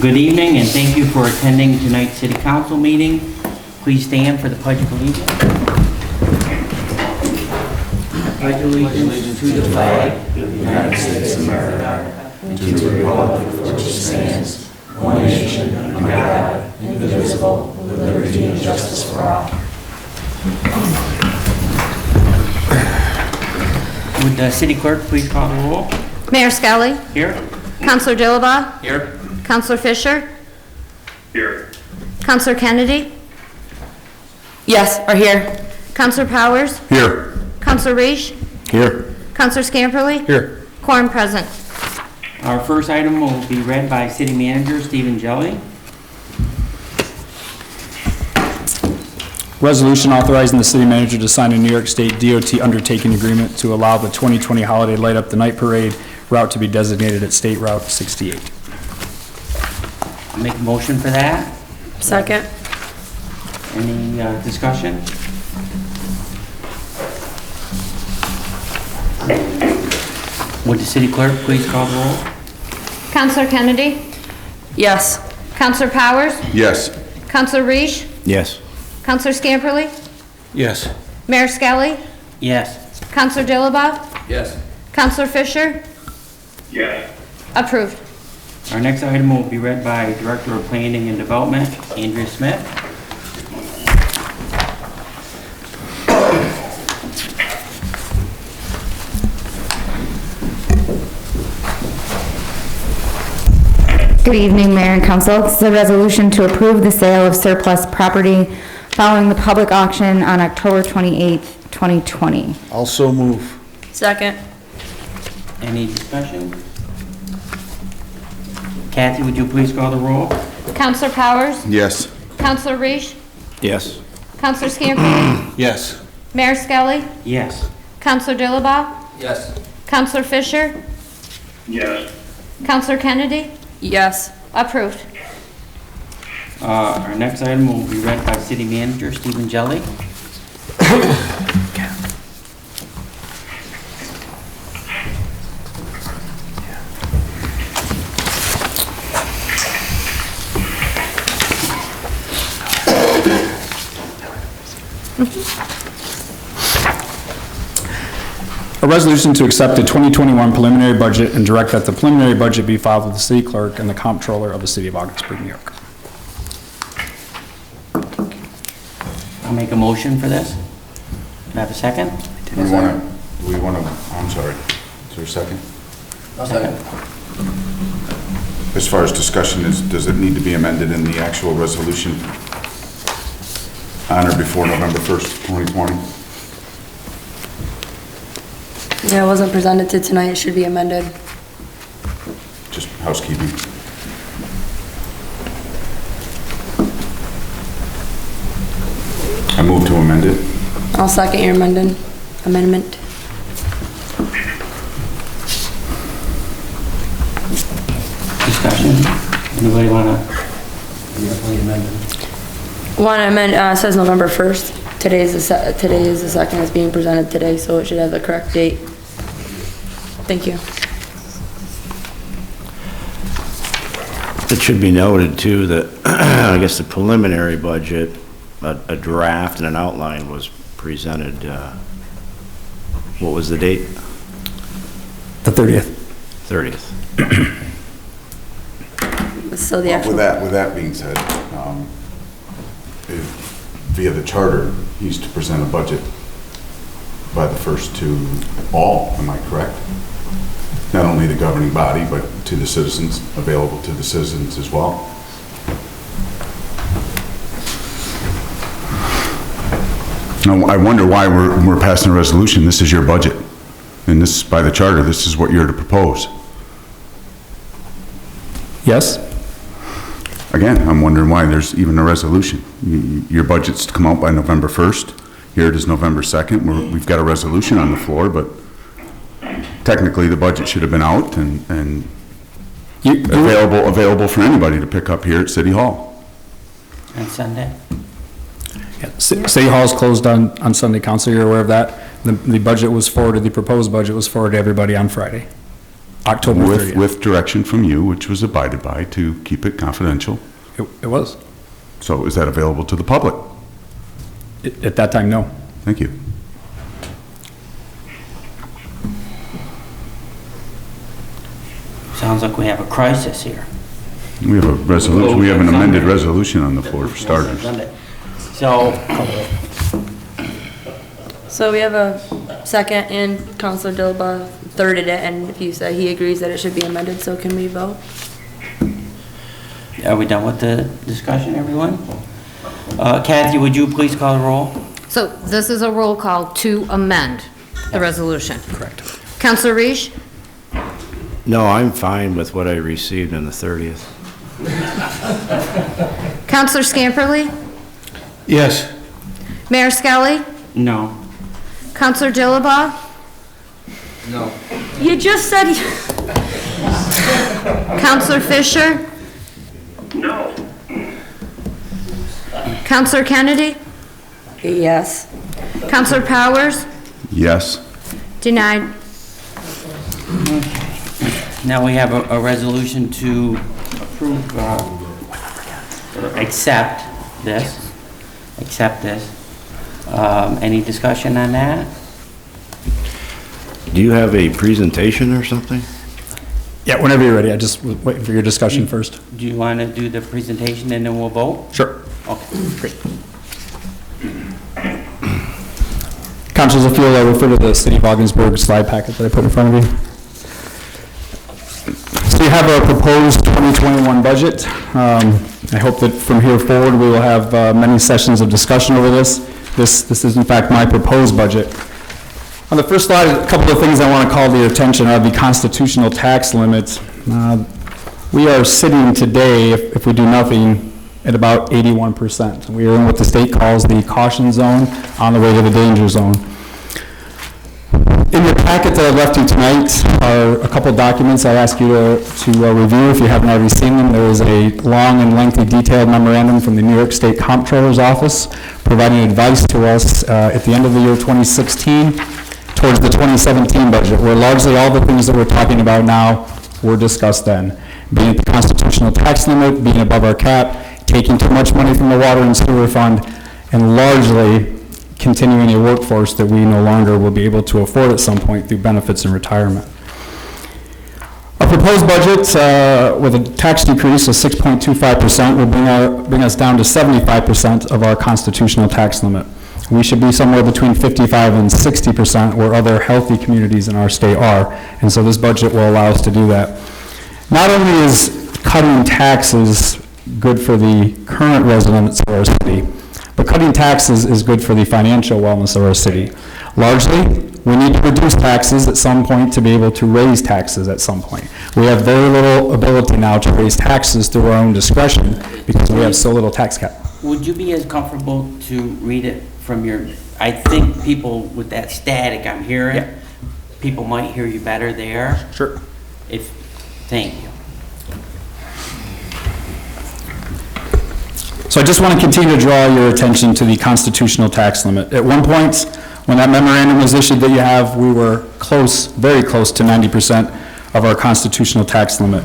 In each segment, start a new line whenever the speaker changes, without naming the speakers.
Good evening, and thank you for attending tonight's City Council meeting. Please stand for the Pledge of Allegiance. I pledge allegiance to the flag of the United States of America and to the republic for which it stands, one nation, under God, indivisible, with liberty and justice for all. Would the City Clerk please call the roll?
Mayor Skelly.
Here.
Councilor Dillabaugh.
Here.
Councilor Fisher.
Here.
Councilor Kennedy.
Yes, are here.
Councilor Powers.
Here.
Councilor Reish.
Here.
Councilor Scamperly.
Here.
Quorum present.
Our first item will be read by City Manager Stephen Jelly.
Resolution authorizing the city manager to sign a New York State DOT undertaking agreement to allow the 2020 holiday light up the night parade route to be designated at State Route 68.
I'll make a motion for that.
Second.
Any discussion? Would the City Clerk please call the roll?
Councilor Kennedy.
Yes.
Councilor Powers.
Yes.
Councilor Reish.
Yes.
Councilor Scamperly.
Yes.
Mayor Skelly.
Yes.
Councilor Dillabaugh.
Yes.
Councilor Fisher.
Yes.
Approved.
Our next item will be read by Director of Planning and Development, Andrea Smith.
Good evening, Mayor and Council. This is a resolution to approve the sale of surplus property following the public auction on October 28th, 2020.
Also move.
Second.
Any discussion? Kathy, would you please call the roll?
Councilor Powers.
Yes.
Councilor Reish.
Yes.
Councilor Scamperly.
Yes.
Mayor Skelly.
Yes.
Councilor Dillabaugh.
Yes.
Councilor Fisher.
Yes.
Councilor Kennedy.
Yes.
Approved.
Our next item will be read by City Manager Stephen Jelly.
A resolution to accept the 2021 preliminary budget and direct that the preliminary budget be filed with the city clerk and the comptroller of the city of Augsburg, New York.
I'll make a motion for this. Do I have a second?
I'm sorry. Is there a second?
Second.
As far as discussion is, does it need to be amended in the actual resolution on or before November 1st, 2020?
Yeah, it wasn't presented to tonight, it should be amended.
Just housekeeping. I move to amend it.
I'll second your amendment.
Discussion? Anybody wanna?
One amendment, says November 1st. Today is the second that's being presented today, so it should have the correct date. Thank you.
It should be noted too that, I guess the preliminary budget, a draft and an outline was presented, what was the date?
The 30th.
30th.
So the actual.
With that being said, via the charter, he used to present a budget by the first to all, am I correct? Not only the governing body, but to the citizens, available to the citizens as well. Now, I wonder why we're passing a resolution. This is your budget. And this, by the charter, this is what you're to propose.
Yes?
Again, I'm wondering why there's even a resolution. Your budget's to come out by November 1st. Here it is November 2nd. We've got a resolution on the floor, but technically the budget should have been out and available for anybody to pick up here at City Hall.
On Sunday?
Yeah. City Hall is closed on Sunday, Council. You're aware of that? The budget was forwarded, the proposed budget was forwarded to everybody on Friday. October 30th.
With direction from you, which was abided by, to keep it confidential.
It was.
So is that available to the public?
At that time, no.
Thank you.
Sounds like we have a crisis here.
We have a resolution, we have an amended resolution on the floor for starters.
So we have a second, and Counselor Dilaba thirded it, and if you say he agrees that it should be amended, so can we vote?
Are we done with the discussion, everyone? Kathy, would you please call the roll?
So this is a roll call to amend the resolution.
Correct.
Counselor Reish?
No, I'm fine with what I received on the 30th.
Counselor Scamperly?
Yes.
Mayor Skelly?
No.
Counselor Dilaba?
No.
You just said,
Counselor Fisher?
No.
Counselor Kennedy?
yes.
Counselor Powers?
Yes?
Denied.
Now we have a resolution to approve, or accept this. Any discussion on that?
Do you have a presentation or something?
Yeah, whenever you're ready. I just was waiting for your discussion first.
Do you want to do the presentation and then we'll vote?
Sure.
Okay, great.
Councilors, if you'll refer to the City of Augsburg slide packet that I put in front of you. So you have a proposed 2021 budget. I hope that from here forward, we will have many sessions of discussion over this. This is in fact my proposed budget. On the first slide, a couple of things I want to call to your attention are the constitutional tax limits. We are sitting today, if we do nothing, at about 81%. We are in what the state calls the caution zone, on the way to the danger zone. In your packet that I left you tonight are a couple documents I ask you to review if you haven't already seen them. There is a long and lengthy detailed memorandum from the New York State Comptroller's office providing advice to us at the end of the year 2016 towards the 2017 budget, where largely all the things that we're talking about now were discussed then. Being at the constitutional tax limit, being above our cap, taking too much money from the water and sewer fund, and largely continuing a workforce that we no longer will be able to afford at some point through benefits and retirement. Our proposed budget with a tax decrease of 6.25% will bring us down to 75% of our constitutional tax limit. We should be somewhere between 55 and 60% where other healthy communities in our state are, and so this budget will allow us to do that. Not only is cutting taxes good for the current residents of our city, but cutting taxes is good for the financial wellness of our city. Largely, we need to reduce taxes at some point to be able to raise taxes at some point. We have very little ability now to raise taxes through our own discretion because we have so little tax cap.
Would you be as comfortable to read it from your, I think people with that static I'm hearing,
Yeah.
people might hear you better there.
Sure.
Thank you.
So I just want to continue to draw your attention to the constitutional tax limit. At one point, when that memorandum was issued that you have, we were close, very close to 90% of our constitutional tax limit.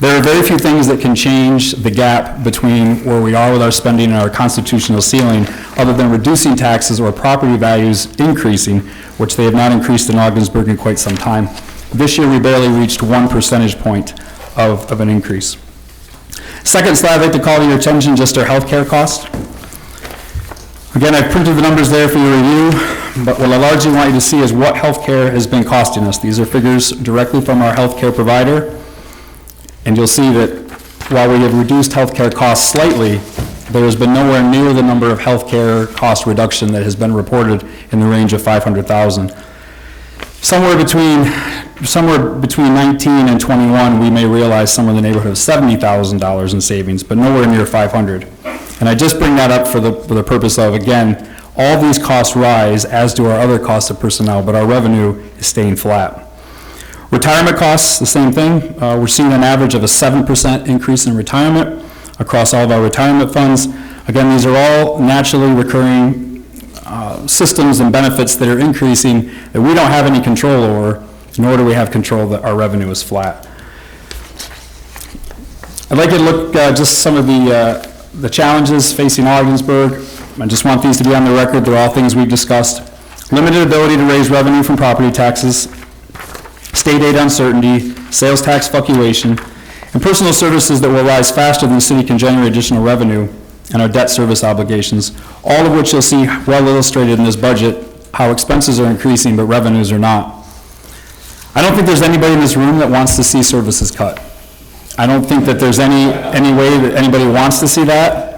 There are very few things that can change the gap between where we are with our spending and our constitutional ceiling, other than reducing taxes or property values increasing, which they have not increased in Augsburg in quite some time. This year, we barely reached 1 percentage point of an increase. Second slide, I'd like to call to your attention just our healthcare cost. Again, I've printed the numbers there for your review, but what I largely want you to see is what healthcare has been costing us. These are figures directly from our healthcare provider, and you'll see that while we have reduced healthcare costs slightly, there has been nowhere near the number of healthcare cost reduction that has been reported in the range of 500,000. Somewhere between 19 and 21, we may realize somewhere in the neighborhood of $70,000 in savings, but nowhere near 500. And I just bring that up for the purpose of, again, all these costs rise, as do our other costs of personnel, but our revenue is staying flat. Retirement costs, the same thing. We're seeing an average of a 7% increase in retirement across all of our retirement funds. Again, these are all naturally recurring systems and benefits that are increasing that we don't have any control over, nor do we have control that our revenue is flat. I'd like you to look just some of the challenges facing Ogdensburg. I just want these to be on the record. They're all things we've discussed. Limited ability to raise revenue from property taxes, state aid uncertainty, sales tax fluctuation, and personal services that will rise faster than the city can generate additional revenue, and our debt service obligations, all of which you'll see well illustrated in this budget, how expenses are increasing but revenues are not. I don't think there's anybody in this room that wants to see services cut. I don't think that there's any way that anybody wants to see that.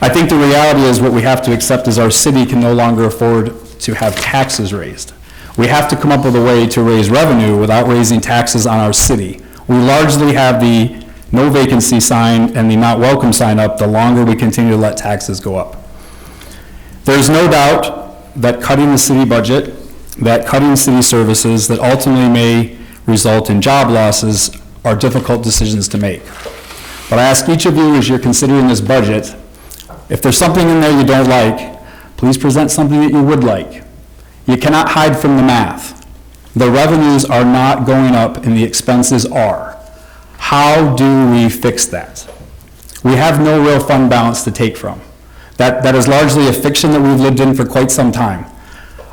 I think the reality is what we have to accept is our city can no longer afford to have taxes raised. We have to come up with a way to raise revenue without raising taxes on our city. We largely have the no vacancy sign and the not welcome sign up the longer we continue to let taxes go up. There's no doubt that cutting the city budget, that cutting city services, that ultimately may result in job losses are difficult decisions to make. But I ask each of you as you're considering this budget, if there's something in there you don't like, please present something that you would like. You cannot hide from the math. The revenues are not going up and the expenses are. How do we fix that? We have no real fund balance to take from. That is largely a fiction that we've lived in for quite some time.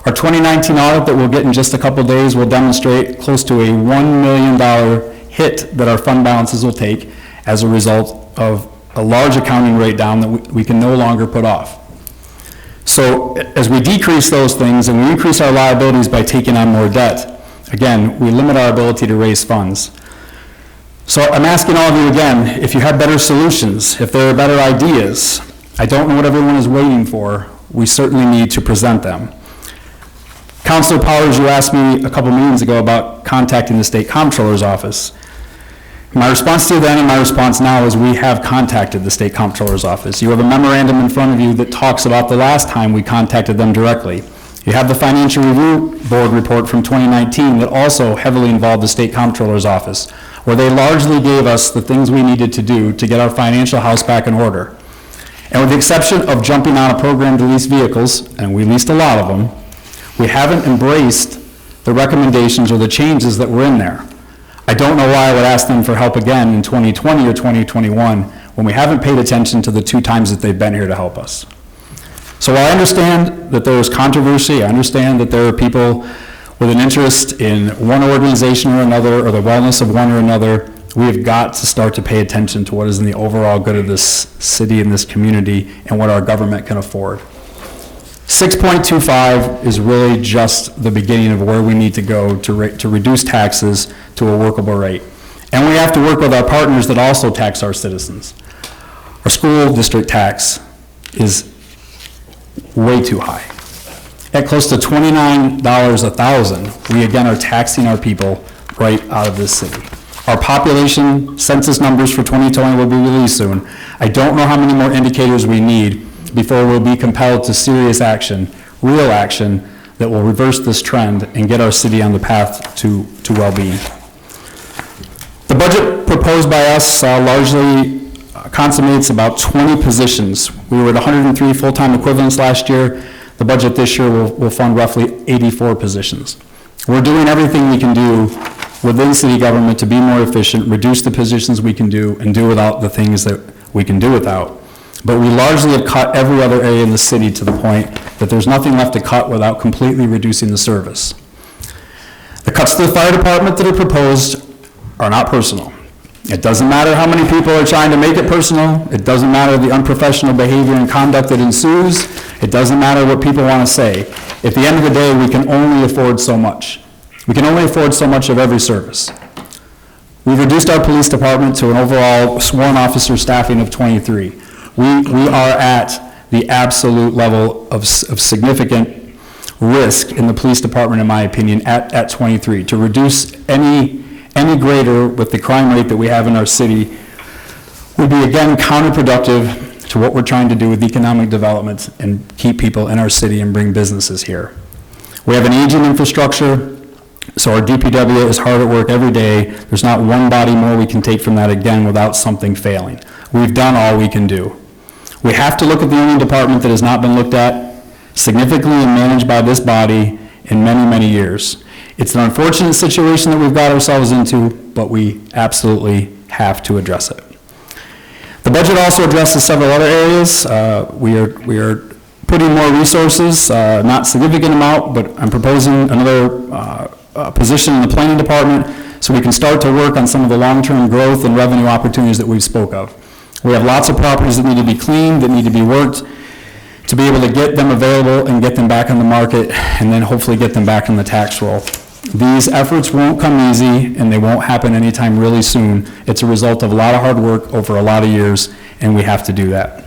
Our 2019 audit that we'll get in just a couple days will demonstrate close to a $1 million hit that our fund balances will take as a result of a large accounting rate down that we can no longer put off. So as we decrease those things and we increase our liabilities by taking on more debt, again, we limit our ability to raise funds. So I'm asking all of you again, if you have better solutions, if there are better ideas, I don't know what everyone is waiting for, we certainly need to present them. Councilor Powers, you asked me a couple meetings ago about contacting the state comptroller's office. My response to you then and my response now is we have contacted the state comptroller's office. You have a memorandum in front of you that talks about the last time we contacted them directly. You have the Financial Review Board report from 2019 that also heavily involved the state comptroller's office, where they largely gave us the things we needed to do to get our financial house back in order. And with the exception of jumping on a program to lease vehicles, and we leased a lot of them, we haven't embraced the recommendations or the changes that were in there. I don't know why I would ask them for help again in 2020 or 2021 when we haven't paid attention to the 2 times that they've been here to help us. So while I understand that there is controversy, I understand that there are people with an interest in one organization or another or the wellness of one or another, we have got to start to pay attention to what is in the overall good of this city and this community and what our government can afford. 6.25 is really just the beginning of where we need to go to reduce taxes to a workable rate. And we have to work with our partners that also tax our citizens. Our school district tax is way too high. At close to $29 a thousand, we again are taxing our people right out of this city. Our population census numbers for 2020 will be released soon. I don't know how many more indicators we need before we'll be compelled to serious action, real action, that will reverse this trend and get our city on the path to well-being. The budget proposed by us largely consummates about 20 positions. We were at 103 full-time equivalents last year. The budget this year will fund roughly 84 positions. We're doing everything we can do within city government to be more efficient, reduce the positions we can do, and do without the things that we can do without. But we largely have cut every other area in the city to the point that there's nothing left to cut without completely reducing the service. The cuts to the fire department that are proposed are not personal. It doesn't matter how many people are trying to make it personal. It doesn't matter the unprofessional behavior and conduct that ensues. It doesn't matter what people want to say. At the end of the day, we can only afford so much. We can only afford so much of every service. We've reduced our police department to an overall sworn officer staffing of 23. We are at the absolute level of significant risk in the police department, in my opinion, at 23. To reduce any greater with the crime rate that we have in our city would be, again, counterproductive to what we're trying to do with economic development and keep people in our city and bring businesses here. We have an aging infrastructure, so our DPW is hard at work every day. There's not one body more we can take from that again without something failing. We've done all we can do. We have to look at the only department that has not been looked at significantly and managed by this body in many, many years. It's an unfortunate situation that we've got ourselves into, but we absolutely have to address it. The budget also addresses several other areas. We are putting more resources, not significant amount, but I'm proposing another position in the planning department so we can start to work on some of the long-term growth and revenue opportunities that we've spoke of. We have lots of properties that need to be cleaned, that need to be worked, to be able to get them available and get them back on the market, and then hopefully get them back in the tax roll. These efforts won't come easy, and they won't happen anytime really soon. It's a result of a lot of hard work over a lot of years, and we have to do that.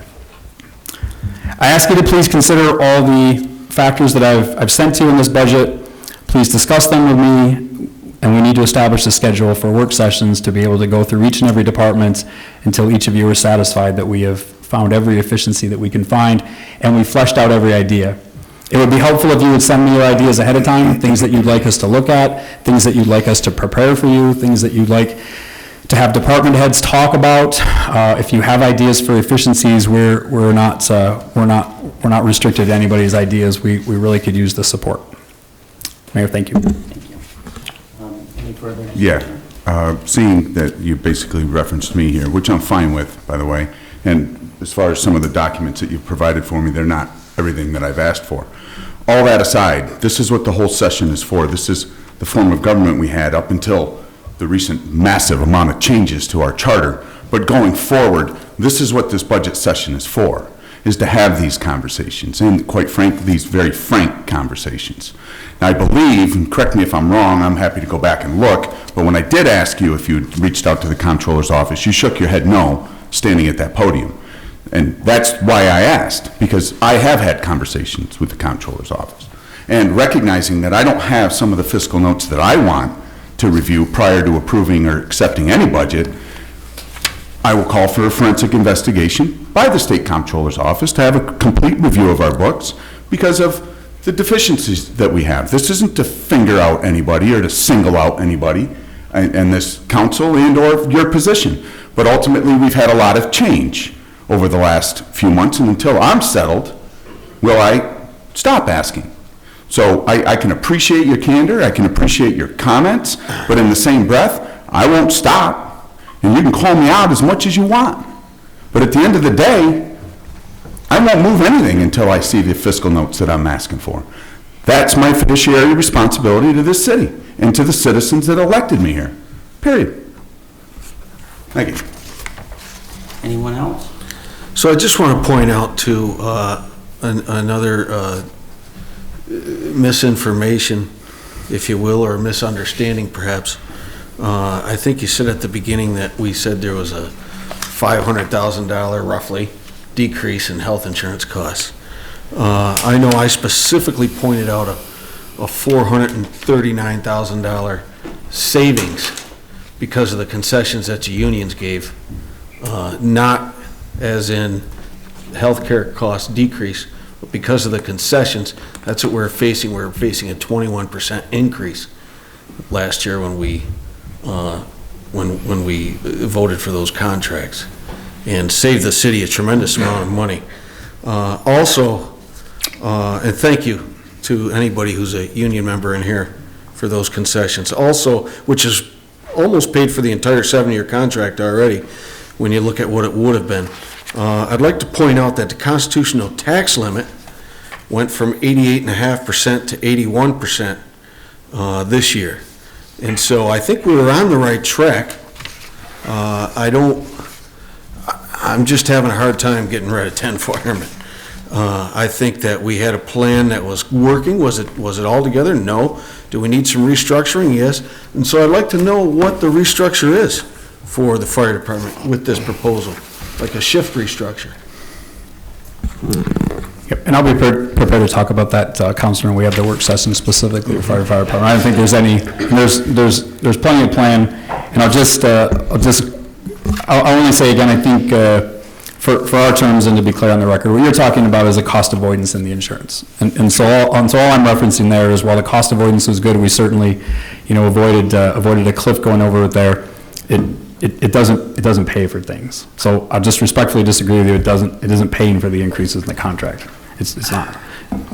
I ask you to please consider all the factors that I've sent to you in this budget. Please discuss them with me, and we need to establish a schedule for work sessions to be able to go through each and every department until each of you are satisfied that we have found every efficiency that we can find, and we fleshed out every idea. It would be helpful if you would send me your ideas ahead of time, things that you'd like us to look at, things that you'd like us to prepare for you, things that you'd like to have department heads talk about. If you have ideas for efficiencies, we're not restricted to anybody's ideas. We really could use the support. Mayor, thank you.
Any further?
Yeah, seeing that you basically referenced me here, which I'm fine with, by the way, and as far as some of the documents that you've provided for me, they're not everything that I've asked for. All that aside, this is what the whole session is for. This is the form of government we had up until the recent massive amount of changes to our charter. But going forward, this is what this budget session is for, is to have these conversations, and quite frankly, these very frank conversations. Now, I believe, and correct me if I'm wrong, I'm happy to go back and look, but when I did ask you if you'd reached out to the Comptroller's office, you shook your head no, standing at that podium. And that's why I asked, because I have had conversations with the Comptroller's office. And recognizing that I don't have some of the fiscal notes that I want to review prior to approving or accepting any budget, I will call for a forensic investigation by the State Comptroller's office to have a complete review of our books because of the deficiencies that we have. This isn't to finger out anybody or to single out anybody and this council and or your position, but ultimately we've had a lot of change over the last few months, and until I'm settled, will I stop asking? So I can appreciate your candor, I can appreciate your comments, but in the same breath, I won't stop. And you can call me out as much as you want. But at the end of the day, I won't move anything until I see the fiscal notes that I'm asking for. That's my fiduciary responsibility to this city and to the citizens that elected me here, period. Thank you.
Anyone else?
So I just want to point out to another misinformation, if you will, or misunderstanding perhaps. I think you said at the beginning that we said there was a $500,000 roughly decrease in health insurance costs. I know I specifically pointed out a $439,000 savings because of the concessions that the unions gave, not as in healthcare cost decrease, but because of the concessions. That's what we're facing. We're facing a 21% increase last year when we voted for those contracts, and saved the city a tremendous amount of money. Also, and thank you to anybody who's a union member in here for those concessions. Also, which is almost paid for the entire 7-year contract already when you look at what it would have been. I'd like to point out that the constitutional tax limit went from 88.5% to 81% this year. And so I think we were on the right track. I'm just having a hard time getting rid of 10 firemen. I think that we had a plan that was working. Was it all together? No. Do we need some restructuring? Yes. And so I'd like to know what the restructure is for the fire department with this proposal, like a shift restructure.
Yep, and I'll be prepared to talk about that, Councilor, when we have the work session specifically for fire department. I don't think there's any, there's plenty of plan, and I'll only say again, I think for our terms, and to be clear on the record, what you're talking about is a cost avoidance in the insurance. And so all I'm referencing there is, while the cost avoidance was good, we certainly, avoided a cliff going over it there. It doesn't pay for things. So I'll just respectfully disagree with you. It isn't paying for the increases in the contract. It's not.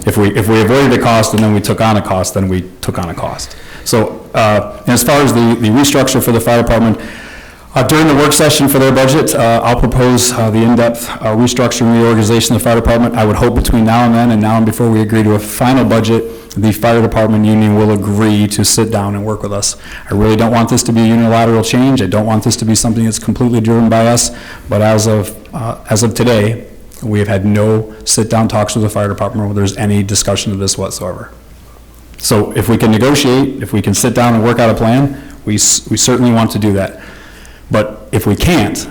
If we avoided a cost and then we took on a cost, then we took on a cost. So, as far as the restructure for the fire department, during the work session for their budget, I'll propose the in-depth restructuring reorganization of the fire department. I would hope between now and then, and now and before we agree to a final budget, the fire department union will agree to sit down and work with us. I really don't want this to be a unilateral change. I don't want this to be something that's completely driven by us, but as of today, we have had no sit-down talks with the fire department where there's any discussion of this whatsoever. So if we can negotiate, if we can sit down and work out a plan, we certainly want to do that. But if we can't,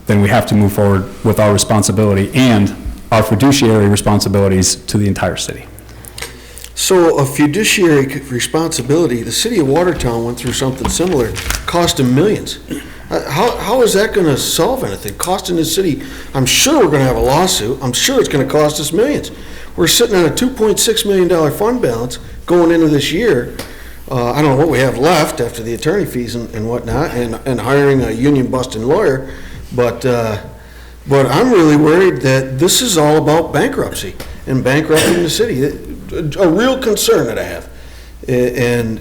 then we have to move forward with our responsibility and our fiduciary responsibilities to the entire city.
So a fiduciary responsibility, the city of Watertown went through something similar, cost them millions. How is that gonna solve anything? Costing the city, I'm sure we're gonna have a lawsuit, I'm sure it's gonna cost us millions. We're sitting on a $2.6 million fund balance going into this year. I don't know what we have left after the attorney fees and whatnot, and hiring a union-busting lawyer, but I'm really worried that this is all about bankruptcy and bankrupting the city. A real concern that I have, and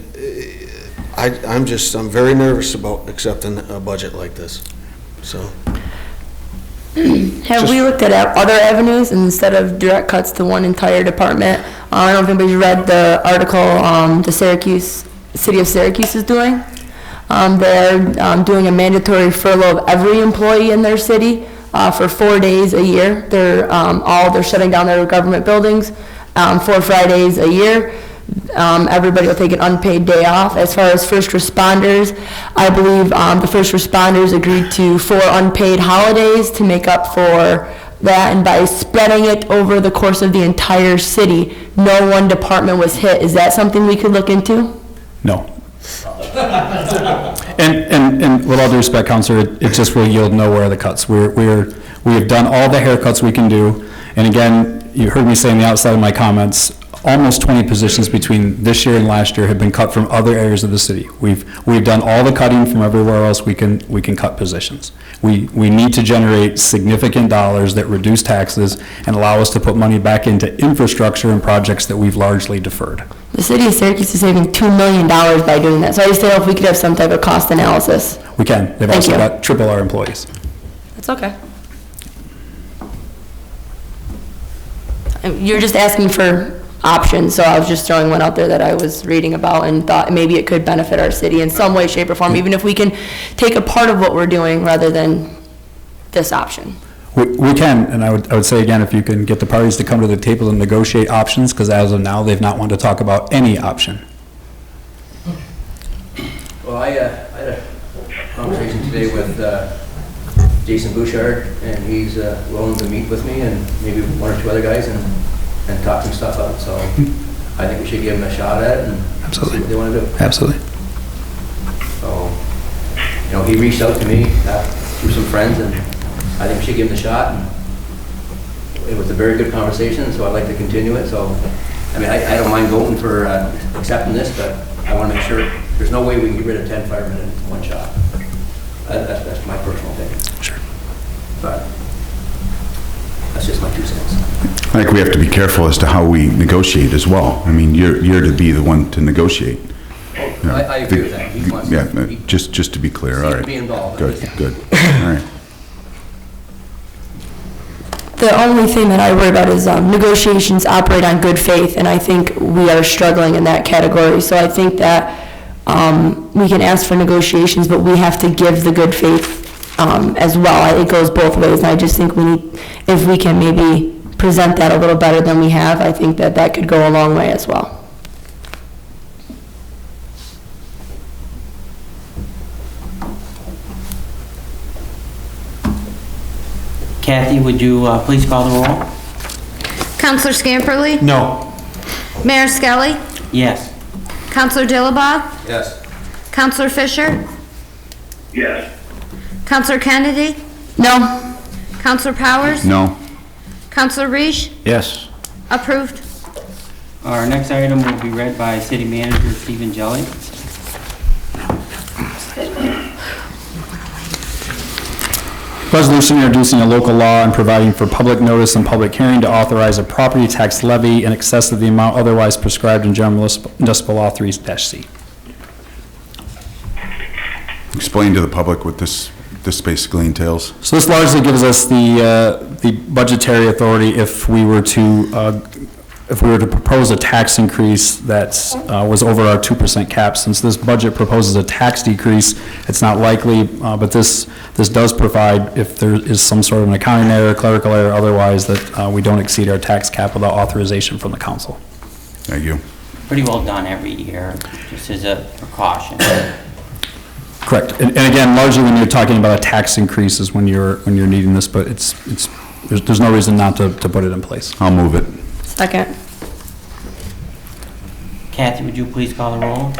I'm very nervous about accepting a budget like this. So.
Have we looked at other avenues instead of direct cuts to one entire department? I don't know if anybody's read the article the City of Syracuse is doing. They're doing a mandatory furlough of every employee in their city for 4 days a year. They're shutting down their government buildings 4 Fridays a year. Everybody will take an unpaid day off. As far as first responders, I believe the first responders agreed to 4 unpaid holidays to make up for that, and by spreading it over the course of the entire city, no one department was hit. Is that something we could look into?
No. And with all due respect, Counselor, it just will yield nowhere of the cuts. We have done all the haircuts we can do, and again, you heard me say on the outside of my comments, almost 20 positions between this year and last year have been cut from other areas of the city. We've done all the cutting from everywhere else we can cut positions. We need to generate significant dollars that reduce taxes and allow us to put money back into infrastructure and projects that we've largely deferred.
The city of Syracuse is saving $2 million by doing that, so I just don't know if we could have some type of cost analysis.
We can. They've also got triple our employees.
That's okay. You're just asking for options, so I was just throwing one out there that I was reading about and thought maybe it could benefit our city in some way, shape, or form, even if we can take a part of what we're doing rather than this option.
We can, and I would say again, if you can get the parties to come to the table and negotiate options, because as of now, they've not wanted to talk about any option.
Well, I had a conversation today with Jason Bouchard, and he's willing to meet with me and maybe 1 or 2 other guys and talk some stuff out. So I think we should give them a shot at it and
Absolutely.
see what they want to do.
Absolutely.
So, he reached out to me through some friends, and I think we should give him the shot. And it was a very good conversation, so I'd like to continue it. So, I mean, I don't mind voting for accepting this, but I want to make sure there's no way we can get rid of 10 firemen in one shot. That's my personal opinion.
Sure.
But that's just my 2 cents.
I think we have to be careful as to how we negotiate as well. I mean, you're to be the one to negotiate.
I agree with that. He wants to
just to be clear, all right.
be involved.
Good. All right.
The only thing that I worry about is negotiations operate on good faith, and I think we are struggling in that category. So I think that we can ask for negotiations, but we have to give the good faith as well. It goes both ways, and I just think we need, if we can maybe present that a little better than we have, I think that could go a long way as well.
Kathy, would you please call the roll?
Counselor Scamperly?
No.
Mayor Skelly?
Yes.
Counselor Dilaba?
Yes.
Counselor Fisher?
Yes.
Counselor Kennedy?
No.
Counselor Powers?
No.
Counselor Reish?
Yes.
Approved.
Our next item will be read by City Manager Stephen Jelly.
Resolution introducing a local law and providing for public notice and public hearing to authorize a property tax levy in excess of the amount otherwise prescribed in General Municipal Law 3-C.
Explain to the public what this basically entails.
So this largely gives us the budgetary authority if we were to propose a tax increase that was over our 2% cap. Since this budget proposes a tax decrease, it's not likely, but this does provide, if there is some sort of an accounting error, clerical error, otherwise, that we don't exceed our tax cap without authorization from the council.
Thank you.
Pretty well done every year, just as a precaution.
Correct. And again, largely when you're talking about a tax increase is when you're needing this, but there's no reason not to put it in place.
I'll move it.
Second.
Kathy, would you please call the roll?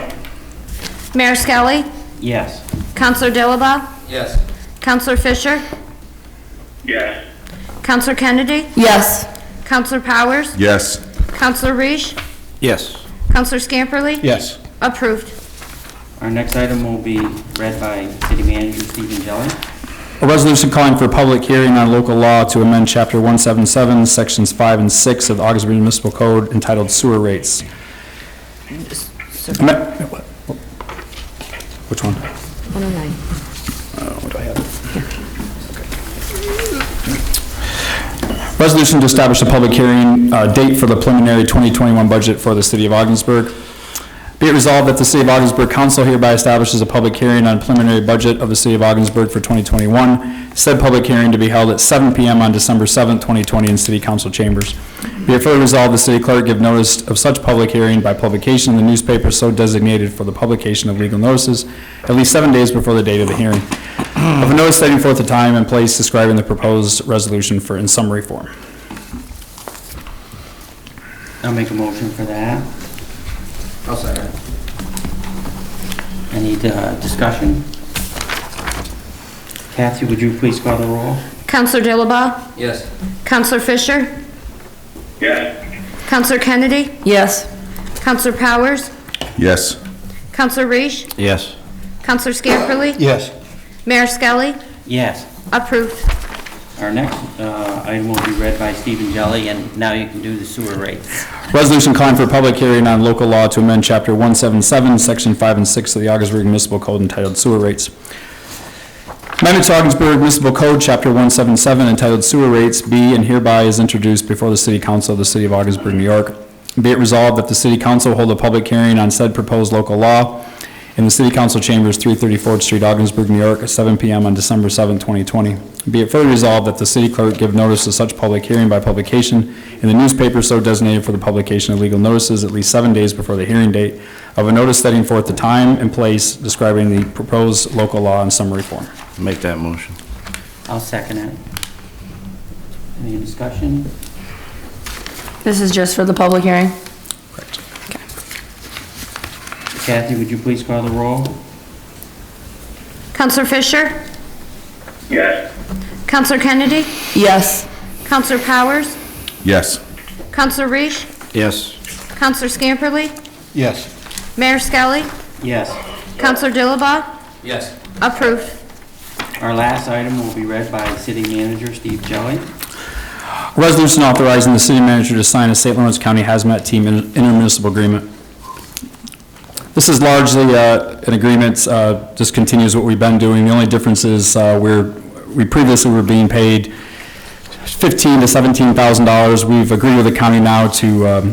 Mayor Skelly?
Yes.
Counselor Dilaba?
Yes.
Counselor Fisher?
Yes.
Counselor Kennedy?
Yes.
Counselor Powers?
Yes.
Counselor Reish?
Yes.
Counselor Scamperly?
Yes.
Approved.
Our next item will be read by City Manager Stephen Jelly.
A resolution calling for a public hearing on local law to amend Chapter 177, Sections 5 and 6 of the Augsburg Municipal Code entitled Sewer Rates. Which one?
109.
What do I have? Resolution to establish a public hearing date for the preliminary 2021 budget for the City of Augsburg. Be it resolved that the City of Augsburg Council hereby establishes a public hearing on preliminary budget of the City of Augsburg for 2021. Said public hearing to be held at 7 p.m. on December 7th, 2020 in City Council chambers. Be it further resolved, the City Clerk give notice of such public hearing by publication in the newspaper so designated for the publication of legal notices at least 7 days before the date of the hearing. Of a notice setting forth the time and place describing the proposed resolution in summary form.
I'll make a motion for that.
I'll second.
Any discussion? Kathy, would you please call the roll?
Counselor Dilaba?
Yes.
Counselor Fisher?
Yes.
Counselor Kennedy?
Yes.
Counselor Powers?
Yes.
Counselor Reish?
Yes.
Counselor Scamperly?
Yes.
Mayor Skelly?
Yes.
Approved.
Our next item will be read by Stephen Jelly, and now you can do the sewer rates.
Resolution calling for a public hearing on local law to amend Chapter 177, Section 5 and 6 of the Augsburg Municipal Code entitled Sewer Rates. Amendment to Augsburg Municipal Code, Chapter 177, entitled Sewer Rates, be and hereby is introduced before the City Council of the City of Augsburg, New York. Be it resolved that the City Council hold a public hearing on said proposed local law in the City Council Chambers, 334th Street, Augsburg, New York, at 7 p.m. on December 7, 2020. Be it further resolved that the City Clerk give notice of such public hearing by publication in the newspaper so designated for the publication of legal notices at least 7 days before the hearing date of a notice setting forth the time and place describing the proposed local law in summary form.
Make that motion.
I'll second it. Any discussion?
This is just for the public hearing?
Correct.
Kathy, would you please call the roll?
Counselor Fisher?
Yes.
Counselor Kennedy?
Yes.
Counselor Powers?
Yes.
Counselor Reish?
Yes.
Counselor Scamperly?
Yes.
Mayor Skelly?
Yes.
Counselor Dilaba?
Yes.
Approved.
Our last item will be read by City Manager Steve Jelly.
A resolution authorizing the city manager to sign a St. Lawrence County Hazmat Team intermunicipal agreement. This is largely an agreement, just continues what we've been doing. The only difference is we previously were being paid $15,000 to $17,000. We've agreed with the county now to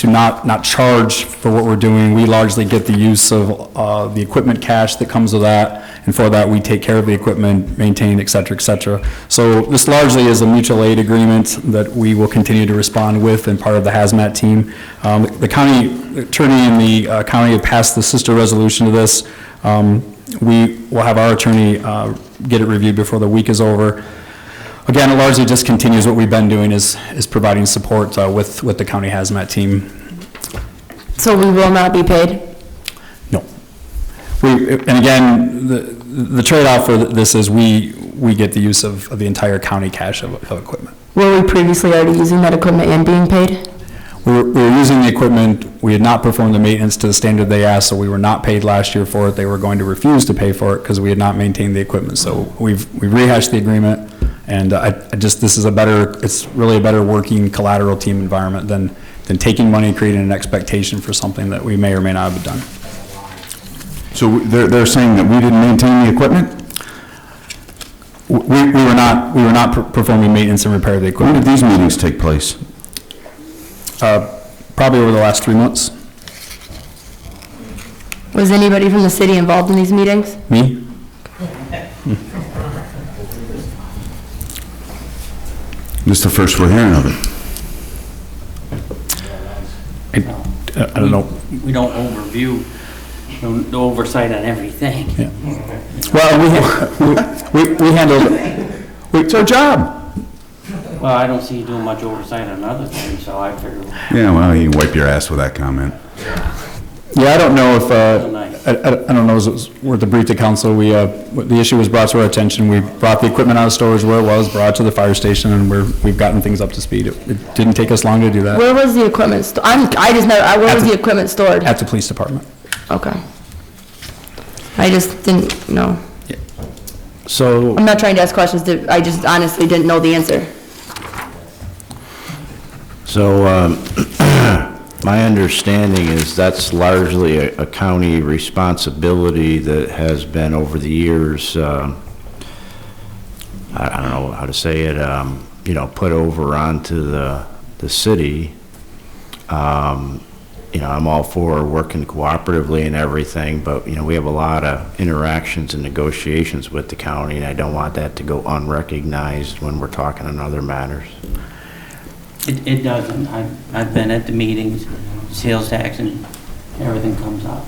not charge for what we're doing. We largely get the use of the equipment cash that comes with that, and for that we take care of the equipment, maintain, et cetera, et cetera. So this largely is a mutual aid agreement that we will continue to respond with and part of the hazmat team. The county attorney and the county have passed the sister resolution to this. We will have our attorney get it reviewed before the week is over. Again, it largely just continues what we've been doing is providing support with the county hazmat team.
So we will not be paid?
No. And again, the trade-off for this is we get the use of the entire county cache of equipment.
Were we previously already using that equipment and being paid?
we were using the equipment, we had not performed the maintenance to the standard they asked, so we were not paid last year for it. They were going to refuse to pay for it because we had not maintained the equipment. So we've rehashed the agreement, and this is it's really a better working collateral team environment than taking money, creating an expectation for something that we may or may not have done.
So they're saying that we didn't maintain the equipment?
We were not performing maintenance and repair of the
When
equipment.
did these meetings take place?
Probably over the last 3 months.
Was anybody from the city involved in these meetings?
Me?
This is the first we're hearing of it.
I don't know.
We don't overview the oversight on everything.
Yeah. Well, we handled,
It's our job.
Well, I don't see you doing much oversight on other things, so I figure,
Yeah, well, you can wipe your ass with that comment.
yeah, I don't know if, I don't know if it was worth the brief to council. The issue was brought to our attention. We brought the equipment out of storage where it was, brought it to the fire station, and we've gotten things up to speed. It didn't take us long to do that.
Where was the equipment where was the equipment stored?
At the police department.
Okay. I just didn't know.
So,
I'm not trying to ask questions, I just honestly didn't know the answer.
my understanding is that's largely a county responsibility that has been over the years, I don't know how to say it, put over onto the city. I'm all for working cooperatively and everything, but, we have a lot of interactions and negotiations with the county, and I don't want that to go unrecognized when we're talking on other matters.
it doesn't. I've been at the meetings, sales tax and everything comes up.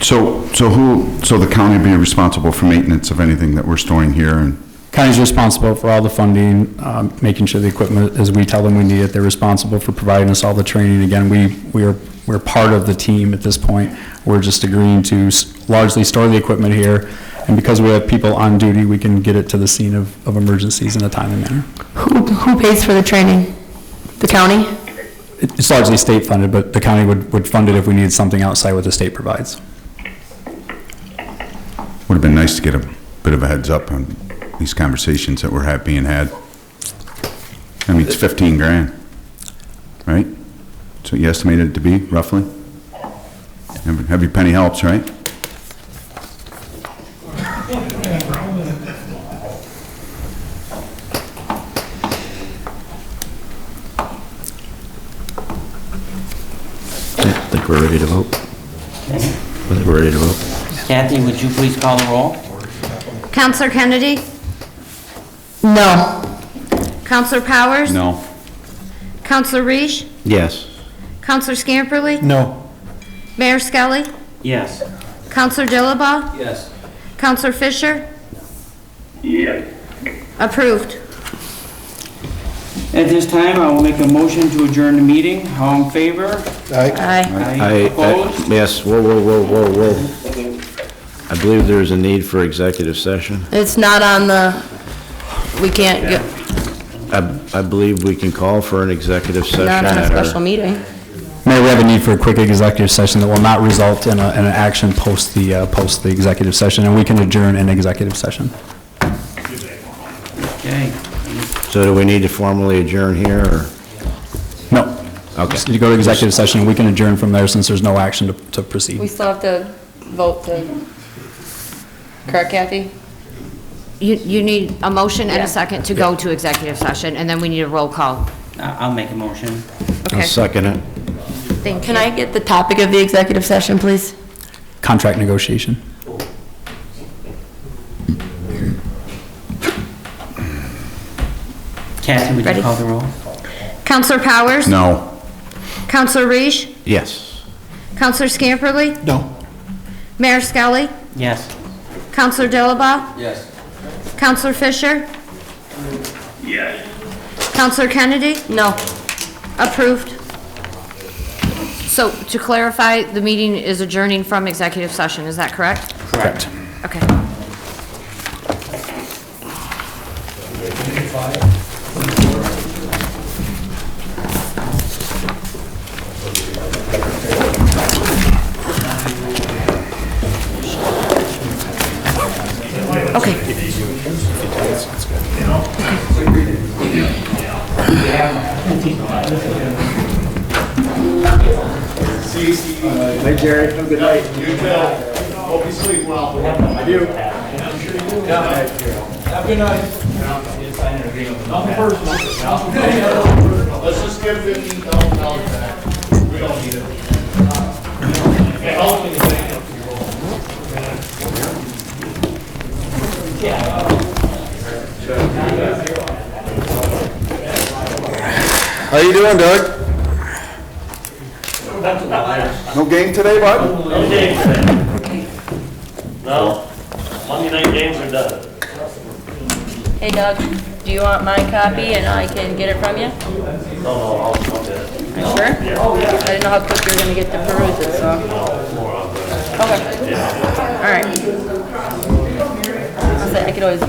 So the county would be responsible for maintenance of anything that we're storing here and?
County's responsible for all the funding, making sure the equipment, as we tell them we need it, they're responsible for providing us all the training. Again, we're part of the team at this point. We're just agreeing to largely store the equipment here, and because we have people on duty, we can get it to the scene of emergencies in a timely manner.
Who pays for the training? The county?
It's largely state funded, but the county would fund it if we needed something outside what the state provides.
Would have been nice to get a bit of a heads up on these conversations that we're being had. I mean, it's 15 grand, right? So you estimated it to be roughly? Every penny helps, right?
I think we're ready to vote. I think we're ready to vote.
Kathy, would you please call the roll?
Counselor Kennedy?
No.
Counselor Powers?
No.
Counselor Reish?
Yes.
Counselor Scamperly?
No.
Mayor Skelly?
Yes.
Counselor Dilaba?
Yes.
Counselor Fisher?
Yes.
Approved.
At this time, I will make a motion to adjourn the meeting. All in favor?
Aye.
Opposed?
Yes, whoa. I believe there's a need for executive session.
It's not on we can't get,
I believe we can call for an executive session.
not on a
at our-
special meeting.
Mayor, we have a need for a quick executive session that will not result in an action post the executive session, and we can adjourn an executive session.
Okay.
So do we need to formally adjourn here, or?
No.
Okay.
Just need to go to executive session, and we can adjourn from there since there's no action to proceed.
We still have to vote to, correct, Kathy?
You need a motion and
Yeah.
a second to go to executive session, and then we need a roll call.
I'll make a motion.
I'll
Okay,
second it.
thank you.
Can I get the topic of the executive session, please?
Contract negotiation.
Kathy, would
Ready?
you call the roll?
Counselor Powers?
No.
Counselor Reish?
Yes.
Counselor Scamperly?
No.
Mayor Skelly?
Yes.
Counselor Dilaba?
Yes.
Counselor Fisher?
Yes.
Counselor Kennedy?
No.
Approved. So to clarify, the meeting is adjourning from executive session, is that correct?
Correct.
Okay. Okay.
Hey, Jerry, have a good night. You too. Hope you sleep well. I do. I'm sure you do. Have a good night. Nothing personal. Let's just get $15,000 back. We don't need it. Okay, how long can you take it?
How you doing, Doug? No game today, bud?
No games today. No, Monday night games are done.
Hey Doug, do you want my copy and I can get it from you?
No, I'll get it.
Are you sure?
Yeah.
I didn't know how quick you were gonna get to peruse it, so.
No, it's more on the.
Okay. All right. I could always.